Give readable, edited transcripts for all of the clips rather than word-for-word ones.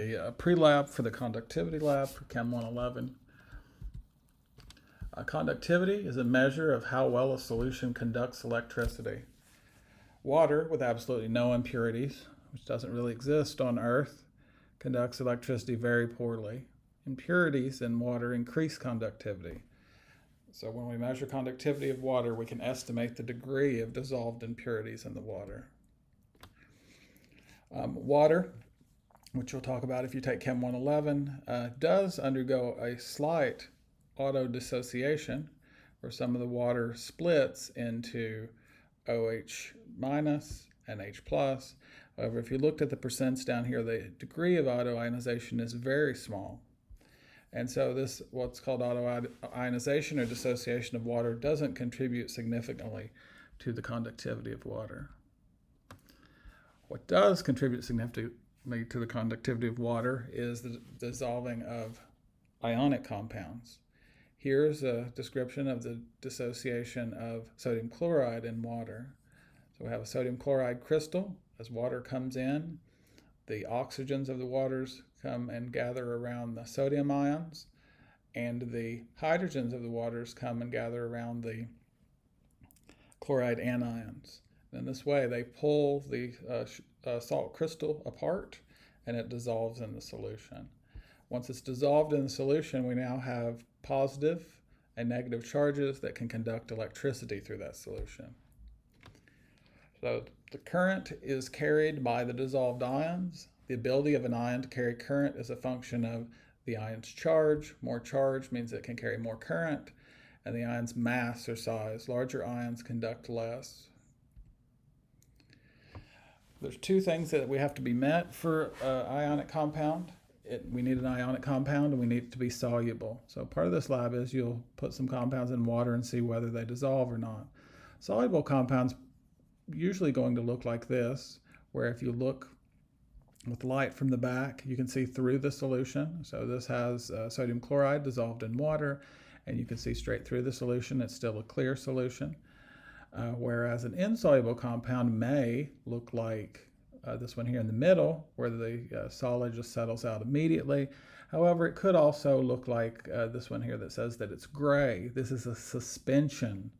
A pre-lab for the Conductivity Lab for Chem 111. Conductivity is a measure of how well a solution conducts electricity. Water, with absolutely no impurities, which doesn't really exist on Earth, conducts electricity very poorly. Impurities in water increase conductivity. So when we measure conductivity of water, we can estimate the degree of dissolved impurities in the water. Water, which we'll talk about if you take Chem 111, does undergo a slight auto-dissociation, where some of the water splits into OH minus and H plus. However, if you looked at the percents down here, the degree of auto-ionization is very small. And so this, what's called auto-ionization or dissociation of water, doesn't contribute significantly to the conductivity of water. What does contribute significantly to the conductivity of water is the dissolving of ionic compounds. Here's a description of the dissociation of sodium chloride in water. So we have a sodium chloride crystal. As water comes in, the oxygens of the waters come and gather around the sodium ions, and the hydrogens of the waters come and gather around the chloride anions. In this way, they pull the salt crystal apart, and it dissolves in the solution. Once it's dissolved in the solution, we now have positive and negative charges that can conduct electricity through that solution. So the current is carried by the dissolved ions. The ability of an ion to carry current is a function of the ion's charge. More charge means it can carry more current, and the ion's mass or size. Larger ions conduct less. There's two things that we have to be met for an ionic compound. We need an ionic compound, and we need it to be soluble. So part of this lab is you'll put some compounds in water and see whether they dissolve or not. Soluble compounds usually going to look like this, where if you look with light from the back, you can see through the solution. So this has sodium chloride dissolved in water, and you can see straight through the solution. It's still a clear solution. Whereas an insoluble compound may look like this one here in the middle, where the solid just settles out immediately. However, it could also look like this one here that says that it's gray. This is a suspension,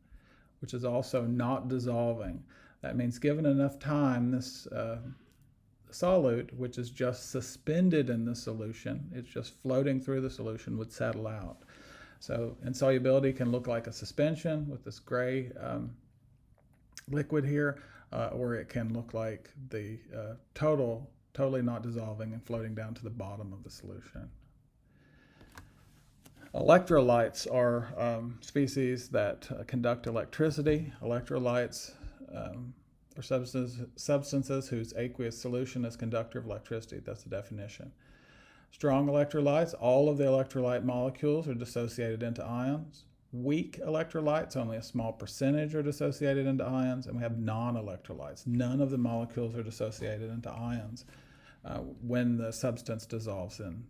which is also not dissolving. That means given enough time, this solute, which is just suspended in the solution, it's just floating through the solution, would settle out. So insolubility can look like a suspension with this gray liquid here, or it can look like the totally not dissolving and floating down to the bottom of the solution. Electrolytes are species that conduct electricity. Electrolytes are substances whose aqueous solution is conductor of electricity. That's the definition. Strong electrolytes, all of the electrolyte molecules are dissociated into ions. Weak electrolytes, only a small percentage are dissociated into ions, and we have non-electrolytes. None of the molecules are dissociated into ions when the substance dissolves in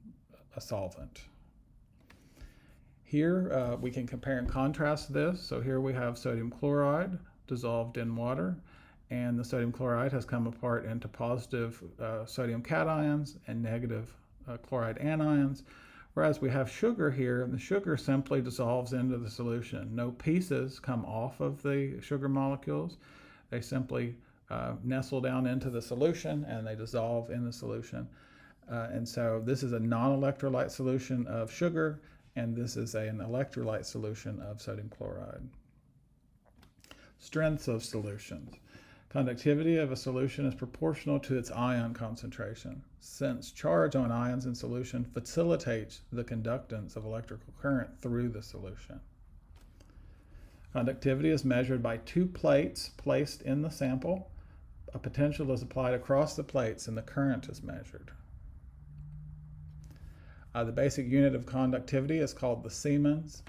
a solvent. Here we can compare and contrast this. So here we have sodium chloride dissolved in water, and the sodium chloride has come apart into positive sodium cations and negative chloride anions. Whereas we have sugar here, and the sugar simply dissolves into the solution. No pieces come off of the sugar molecules. They simply nestle down into the solution, and they dissolve in the solution. And so this is a non-electrolyte solution of sugar, and this is an electrolyte solution of sodium chloride. Strengths of solutions. Conductivity of a solution is proportional to its ion concentration, since charge on ions in solution facilitates the conductance of electrical current through the solution. Conductivity is measured by two plates placed in the sample. A potential is applied across the plates, and the current is measured. The basic unit of conductivity is called the Siemens.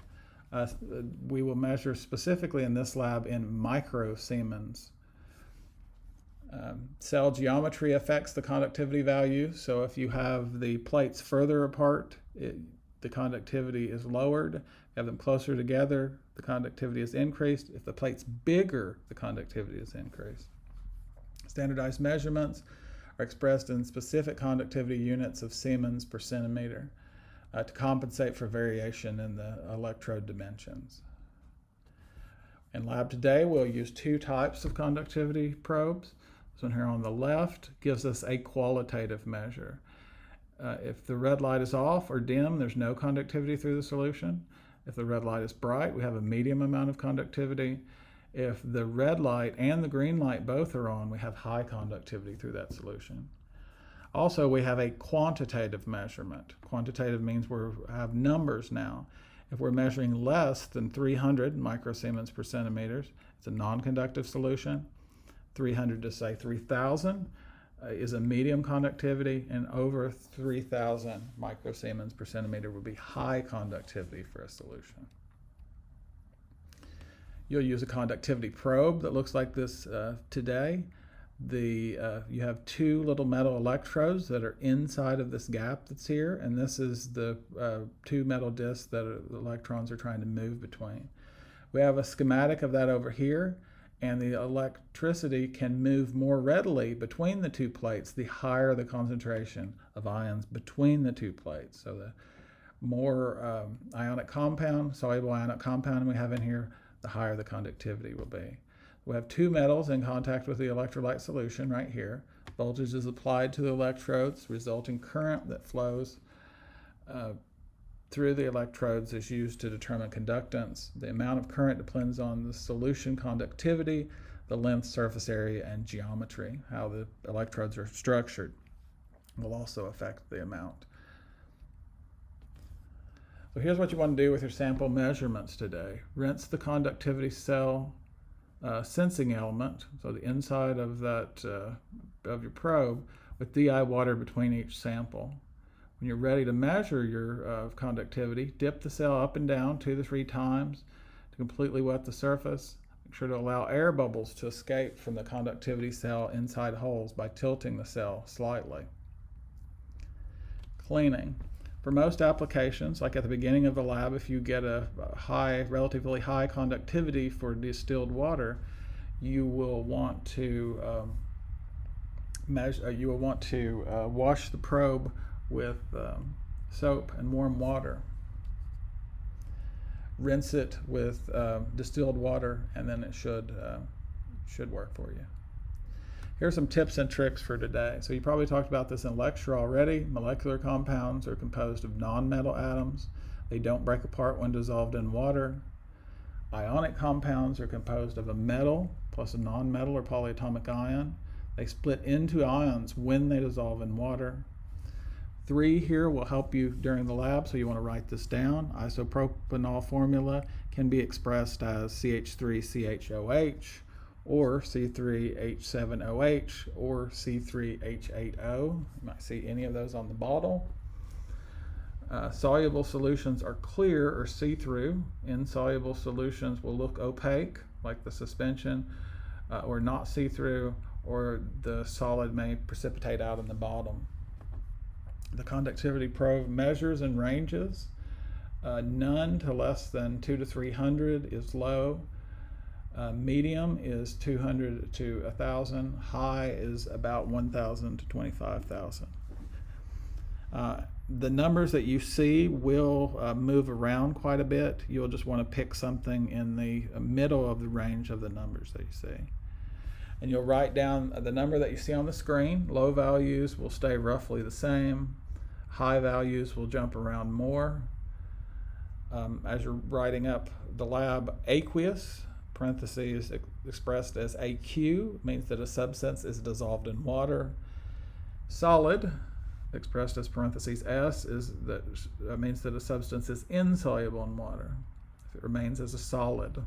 We will measure specifically in this lab in micro-Siemens. Cell geometry affects the conductivity value. So if you have the plates further apart, the conductivity is lowered. If you have them closer together, the conductivity is increased. If the plate's bigger, the conductivity is increased. Standardized measurements are expressed in specific conductivity units of Siemens per centimeter to compensate for variation in the electrode dimensions. In lab today, we'll use two types of conductivity probes. This one here on the left gives us a qualitative measure. If the red light is off or dim, there's no conductivity through the solution. If the red light is bright, we have a medium amount of conductivity. If the red light and the green light both are on, we have high conductivity through that solution. Also, we have a quantitative measurement. Quantitative means we have numbers now. If we're measuring less than 300 microsiemens per centimeters, it's a non-conductive solution. 300 to say 3,000 is a medium conductivity, and over 3,000 microsiemens per centimeter would be high conductivity for a solution. You'll use a conductivity probe that looks like this today. You have two little metal electrodes that are inside of this gap that's here, and this is the two metal discs that the electrons are trying to move between. We have a schematic of that over here, and the electricity can move more readily between the two plates the higher the concentration of ions between the two plates. So the more ionic compound, soluble ionic compound we have in here, the higher the conductivity will be. We have two metals in contact with the electrolyte solution right here. Voltage is applied to the electrodes, resulting current that flows through the electrodes is used to determine conductance. The amount of current depends on the solution conductivity, the length, surface area, and geometry. How the electrodes are structured will also affect the amount. So here's what you want to do with your sample measurements today. Rinse the conductivity cell sensing element, so the inside of that of your probe, with DI water between each sample. When you're ready to measure your conductivity, dip the cell up and down 2 to 3 times to completely wet the surface. Make sure to allow air bubbles to escape from the conductivity cell inside holes by tilting the cell slightly. Cleaning. For most applications, like at the beginning of the lab, if you get a relatively high conductivity for distilled water, you will want to wash the probe with soap and warm water. Rinse it with distilled water, and then it should work for you. Here are some tips and tricks for today. So you probably talked about this in lecture already. Molecular compounds are composed of non-metal atoms. They don't break apart when dissolved in water. Ionic compounds are composed of a metal plus a non-metal or polyatomic ion. They split into ions when they dissolve in water. 3 here will help you during the lab, so you want to write this down. Isopropanol formula can be expressed as CH3CHOH, or C3H7OH, or C3H8O. You might see any of those on the bottle. Soluble solutions are clear or see-through. Insoluble solutions will look opaque, like the suspension, or not see-through, or the solid may precipitate out in the bottom. The conductivity probe measures and ranges. None to less than 2 to 300 is low. Medium is 200 to 1,000. High is about 1,000 to 25,000. The numbers that you see will move around quite a bit. You'll just want to pick something in the middle of the range of the numbers that you see. And you'll write down the number that you see on the screen. Low values will stay roughly the same. High values will jump around more. As you're writing up the lab, aqueous, parentheses expressed as AQ, means that a substance is dissolved in water. Solid, expressed as parentheses S, means that a substance is insoluble in water if it remains as a solid.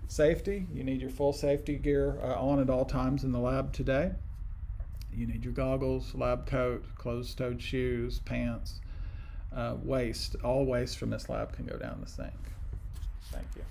Safety, you need your full safety gear on at all times in the lab today. You need your goggles, lab coat, closed-toed shoes, pants, waste. All waste from this lab can go down the sink. Thank you.